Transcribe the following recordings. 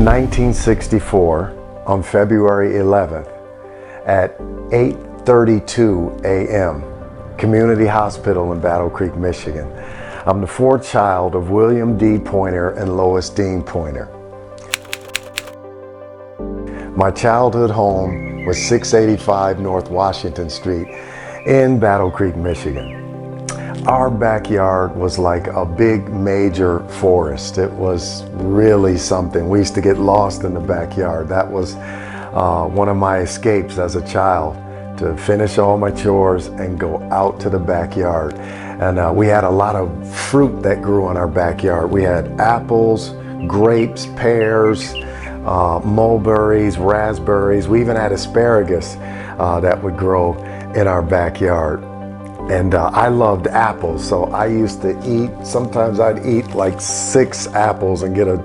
1964, on February 11th, at 8:32 a.m., Community Hospital in Battle Creek, Michigan. I'm the fourth child of William D. Pointer and Lois Dean Pointer. My childhood home was 685 North Washington Street in Battle Creek, Michigan. Our backyard was like a big major forest. It was really something. We used to get lost in the backyard. That was one of my escapes as a child, to finish all my chores and go out to the backyard. And we had a lot of fruit that grew in our backyard. We had apples, grapes, pears, mulberries, raspberries. We even had asparagus that would grow in our backyard. And I loved apples, so I used to eat, sometimes I'd eat like 6 apples and get a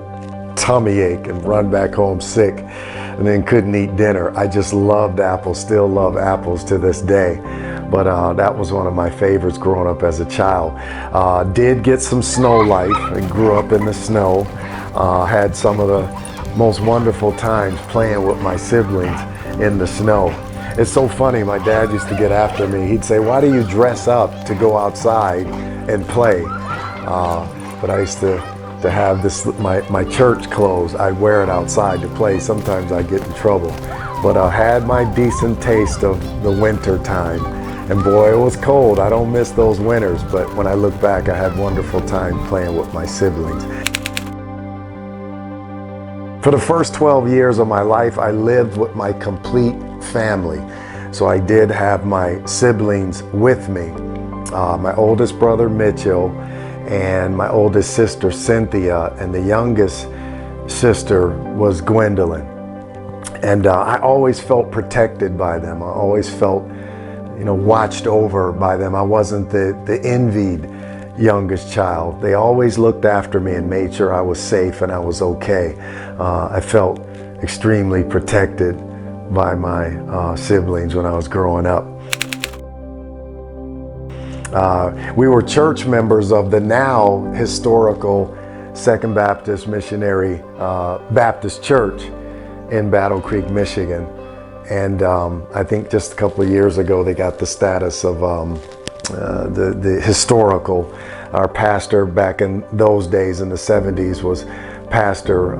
tummy ache and run back home sick, and then couldn't eat dinner. I just loved apples, still love apples to this day. But that was one of my favorites growing up as a child. Did get some snow life and grew up in the snow. Had some of the most wonderful times playing with my siblings in the snow. It's so funny, my dad used to get after me. He'd say, "Why do you dress up to go outside and play?" But I used to have this, my church clothes. I'd wear it outside to play. Sometimes I'd get in trouble. But I had my decent taste of the winter time. And boy, it was cold. I don't miss those winters, but when I look back, I had wonderful time playing with my siblings. For the first 12 years of my life, I lived with my complete family. So I did have my siblings with me. My oldest brother, Mitchell, and my oldest sister, Cynthia, and the youngest sister was Gwendolyn. And I always felt protected by them. I always felt, watched over by them. I wasn't the envied youngest child. They always looked after me and made sure I was safe and I was okay. I felt extremely protected by my siblings when I was growing up. We were church members of the now historical Second Baptist Missionary Baptist Church in Battle Creek, Michigan. And I think just a couple of years ago they got the status of the historical. Our pastor back in those days in the 70s was Pastor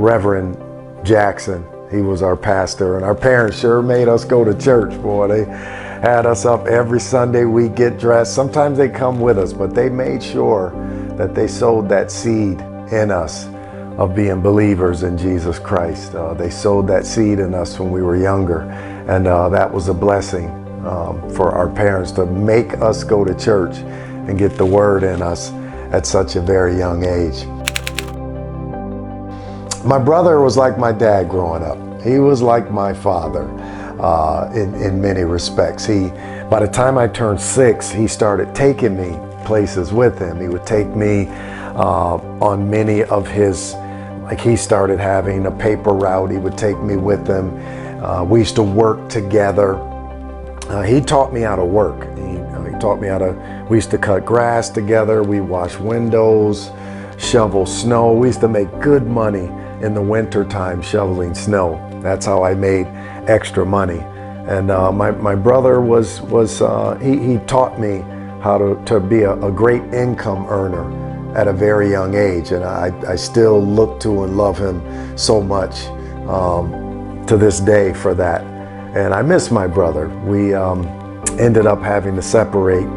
Reverend Jackson. He was our pastor, and our parents sure made us go to church, boy. They had us up every Sunday. We get dressed. Sometimes they come with us, but they made sure that they sowed that seed in us of being believers in Jesus Christ. They sowed that seed in us when we were younger, and that was a blessing for our parents to make us go to church and get the word in us at such a very young age. My brother was like my dad growing up. He was like my father in many respects. By the time I turned 6, he started taking me places with him. He would take me on many of his, like he started having a paper route. He would take me with him. We used to work together. He taught me how to work. He taught me we used to cut grass together. We washed windows, shovel snow. We used to make good money in the winter time shoveling snow. That's how I made extra money. And my brother he taught me how to be a great income earner at a very young age. And I still look to and love him so much to this day for that. And I miss my brother. We ended up having to separate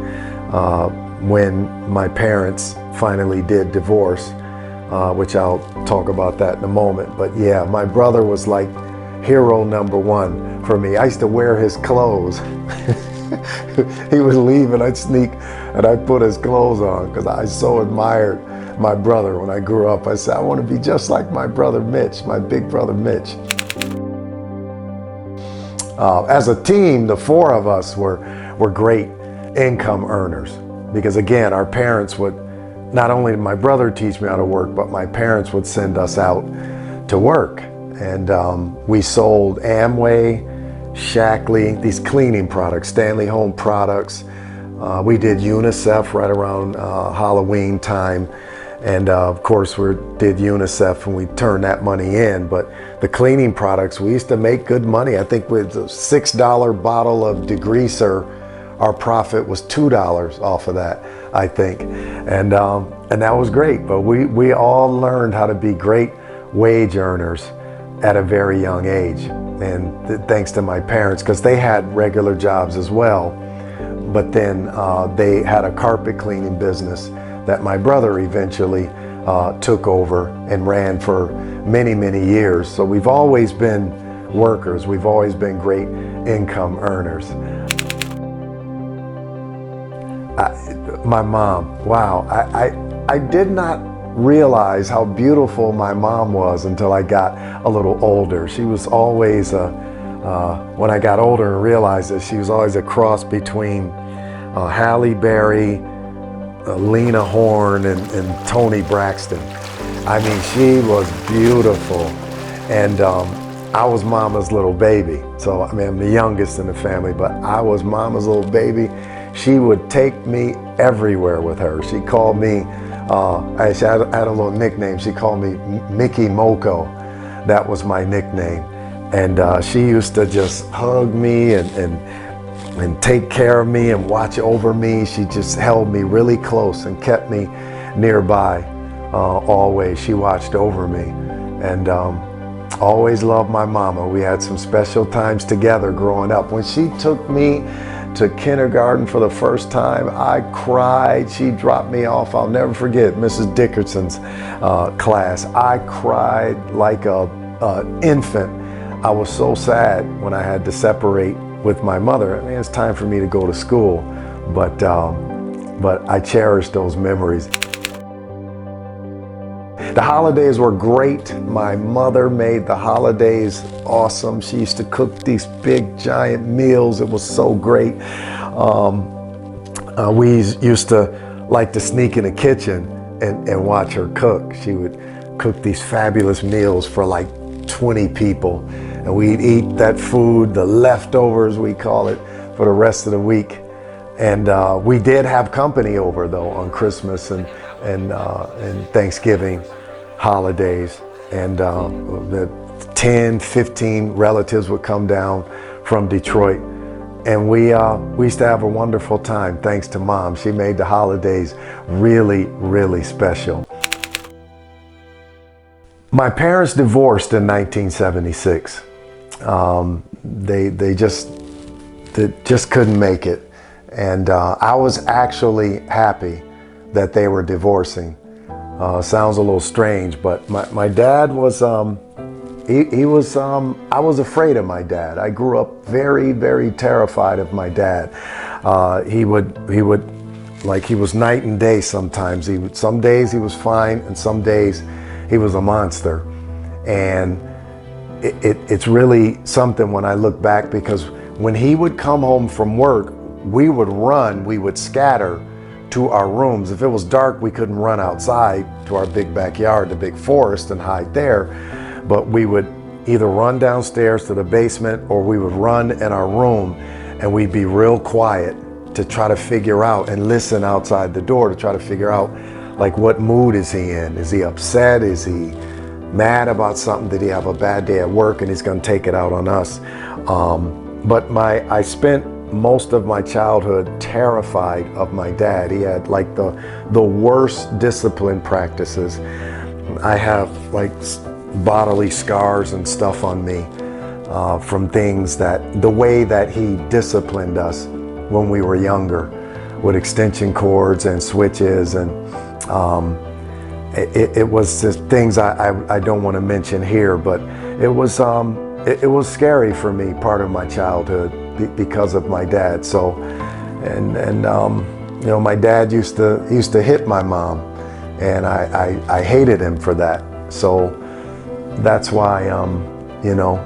when my parents finally did divorce, which I'll talk about that in a moment. But yeah, my brother was like hero number 1 for me. I used to wear his clothes. He would leave and I'd sneak and I'd put his clothes on because I so admired my brother when I grew up. I said, I want to be just like my brother Mitch, my big brother Mitch. As a team, the 4 of us were great income earners because, again, our parents would, not only did my brother teach me how to work, but my parents would send us out to work. And we sold Amway, Shackley, these cleaning products, Stanley Home products. We did UNICEF right around Halloween time. And of course we did UNICEF and we turned that money in, but the cleaning products, we used to make good money. I think with a $6 bottle of degreaser, our profit was $2 off of that, I think. And that was great, but we all learned how to be great wage earners at a very young age. And thanks to my parents, because they had regular jobs as well, but then they had a carpet cleaning business that my brother eventually took over and ran for many, many years. So we've always been workers. We've always been great income earners. My mom, wow, I did not realize how beautiful my mom was until I got a little older. She was always, when I got older and realized that she was always a cross between Halle Berry, Lena Horne, and Toni Braxton. I mean, she was beautiful. And I was mama's little baby. So, I mean, I'm the youngest in the family, but I was mama's little baby. She would take me everywhere with her. She called me, I had a little nickname. She called me Mickey Moko. That was my nickname. And she used to just hug me and take care of me and watch over me. She just held me really close and kept me nearby always. She watched over me. And always loved my mama. We had some special times together growing up. When she took me to kindergarten for the first time, I cried. She dropped me off. I'll never forget Mrs. Dickerson's class. I cried like an infant. I was so sad when I had to separate with my mother. I mean, it's time for me to go to school, but I cherish those memories. The holidays were great. My mother made the holidays awesome. She used to cook these big giant meals. It was so great. We used to like to sneak in the kitchen and watch her cook. She would cook these fabulous meals for like 20 people. And we'd eat that food, the leftovers we call it, for the rest of the week. And we did have company over though on Christmas and Thanksgiving holidays, and the 10, 15 relatives would come down from Detroit, and we used to have a wonderful time thanks to Mom. She made the holidays really, really special. My parents divorced in 1976. They just couldn't make it, and I was actually happy that they were divorcing. Sounds a little strange, but my dad was, I was afraid of my dad. I grew up very, very terrified of my dad. He would, like, he was night and day sometimes. Some days he was fine, and some days he was a monster. And it's really something when I look back, because when he would come home from work, we would run, we would scatter to our rooms. If it was dark, we couldn't run outside to our big backyard, the big forest, and hide there. But we would either run downstairs to the basement, or we would run in our room, and we'd be real quiet to try to figure out and listen outside the door to try to figure out, like, what mood is he in? Is he upset? Is he mad about something? Did he have a bad day at work and he's going to take it out on us? But I spent most of my childhood terrified of my dad. He had like the worst discipline practices. I have like bodily scars and stuff on me from things that, the way that he disciplined us when we were younger with extension cords and switches, and it was just things I don't want to mention here, but it was scary for me, part of my childhood, because of my dad. So, and you know, my dad used to hit my mom, and I hated him for that. So that's why you know,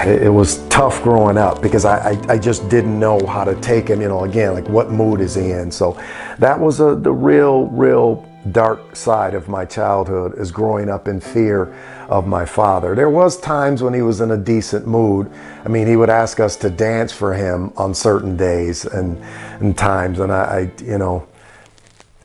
it was tough growing up, because I just didn't know how to take him, you know, again, like, what mood is he in? So that was the real dark side of my childhood, is growing up in fear of my father. There was times when he was in a decent mood. I mean, he would ask us to dance for him on certain days and times, and I you know,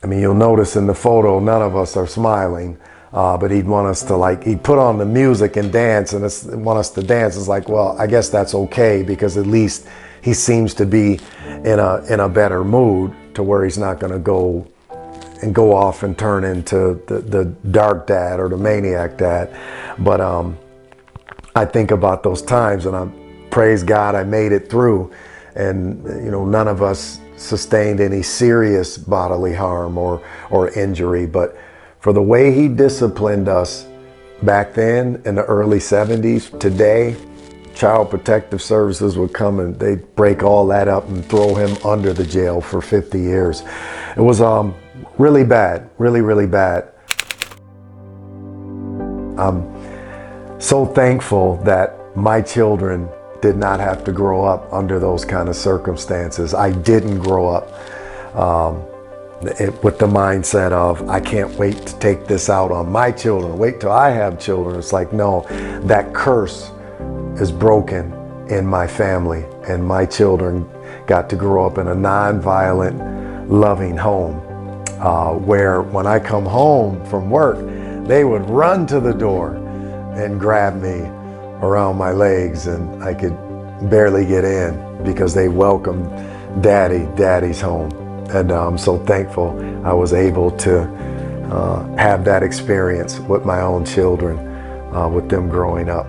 I mean, you'll notice in the photo, none of us are smiling, but he'd want us to he'd put on the music and dance and want us to dance. It's like, well, I guess that's okay, because at least he seems to be in a better mood, to where he's not going to go off and turn into the dark dad or the maniac dad. But I think about those times, and I praise God I made it through, and none of us sustained any serious bodily harm or injury. But for the way he disciplined us back then in the early 70s, today Child Protective Services would come and they'd break all that up and throw him under the jail for 50 years. It was really bad, really bad. I'm so thankful that my children did not have to grow up under those kind of circumstances. I didn't grow up with the mindset of, I can't wait to take this out on my children, wait till I have children. It's like, no, that curse is broken in my family, and my children got to grow up in a non-violent, loving home, where when I come home from work, they would run to the door and grab me around my legs, and I could barely get in because they welcomed daddy's home. And I'm so thankful I was able to have that experience with my own children, with them growing up.